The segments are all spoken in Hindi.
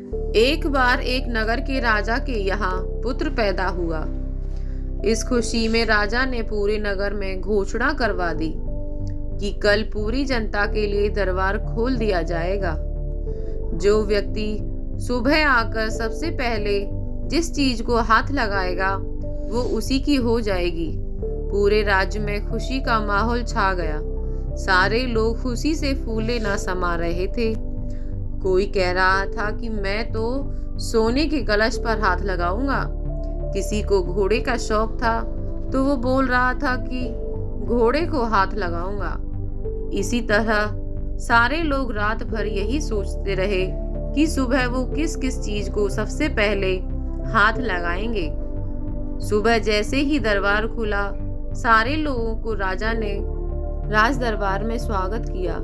एक बार एक नगर के राजा के यहाँ पुत्र पैदा हुआ। इस खुशी में राजा ने पूरे नगर में घोषणा करवा दी कि कल पूरी जनता के लिए दरबार खोल दिया जाएगा। जो व्यक्ति सुबह आकर सबसे पहले जिस चीज को हाथ लगाएगा वो उसी की हो जाएगी। पूरे राज्य में खुशी का माहौल छा गया। सारे लोग खुशी से फूले न समा रहे थे। कोई कह रहा था कि मैं तो सोने के कलश पर हाथ लगाऊंगा। किसी को घोड़े का शौक था तो वो बोल रहा था कि घोड़े को हाथ लगाऊंगा। इसी तरह सारे लोग रात भर यही सोचते रहे कि सुबह वो किस किस चीज को सबसे पहले हाथ लगाएंगे। सुबह जैसे ही दरबार खुला, सारे लोगों को राजा ने राज दरबार में स्वागत किया।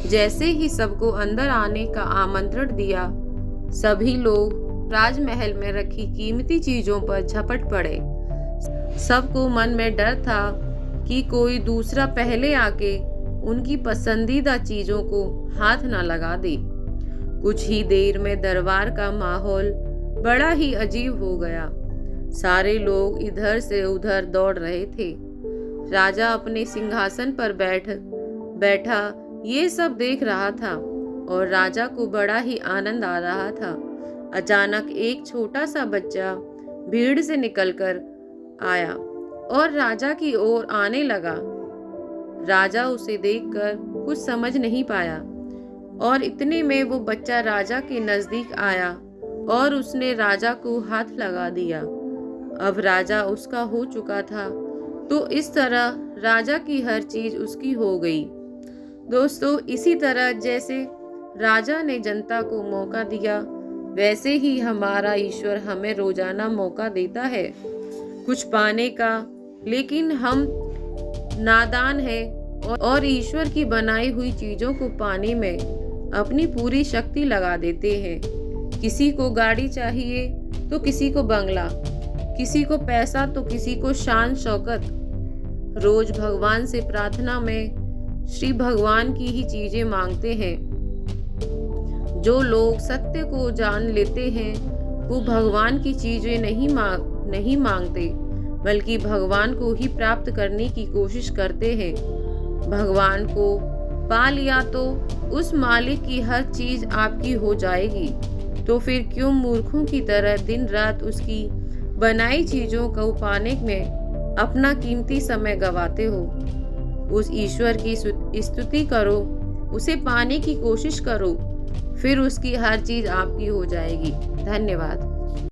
जैसे ही सबको अंदर आने का आमंत्रण दिया, सभी लोग राजमहल में रखी कीमती चीजों पर झपट पड़े। सबको मन में डर था कि कोई दूसरा पहले आके उनकी पसंदीदा चीजों को हाथ न लगा दे। कुछ ही देर में दरबार का माहौल बड़ा ही अजीब हो गया। सारे लोग इधर से उधर दौड़ रहे थे। राजा अपने सिंहासन पर बैठा ये सब देख रहा था और राजा को बड़ा ही आनंद आ रहा था। अचानक एक छोटा सा बच्चा भीड़ से निकलकर आया और राजा की ओर आने लगा। राजा उसे देखकर कुछ समझ नहीं पाया और इतने में वो बच्चा राजा के नजदीक आया और उसने राजा को हाथ लगा दिया। अब राजा उसका हो चुका था, तो इस तरह राजा की हर चीज उसकी हो गई। दोस्तों, इसी तरह जैसे राजा ने जनता को मौका दिया, वैसे ही हमारा ईश्वर हमें रोजाना मौका देता है कुछ पाने का, लेकिन हम नादान हैं और ईश्वर की बनाई हुई चीजों को पाने में अपनी पूरी शक्ति लगा देते हैं। किसी को गाड़ी चाहिए तो किसी को बंगला, किसी को पैसा तो किसी को शान शौकत। रोज भगवान से प्रार्थना में श्री भगवान की ही चीजें मांगते हैं। जो लोग सत्य को जान लेते हैं वो भगवान की चीजें नहीं मांगते, बल्कि भगवान को ही प्राप्त करने की कोशिश करते हैं। भगवान को पा लिया तो उस मालिक की हर चीज आपकी हो जाएगी। तो फिर क्यों मूर्खों की तरह दिन रात उसकी बनाई चीजों को पाने में अपना कीमती समय गवाते हो। उस ईश्वर की स्तुति करो, उसे पाने की कोशिश करो, फिर उसकी हर चीज आपकी हो जाएगी। धन्यवाद।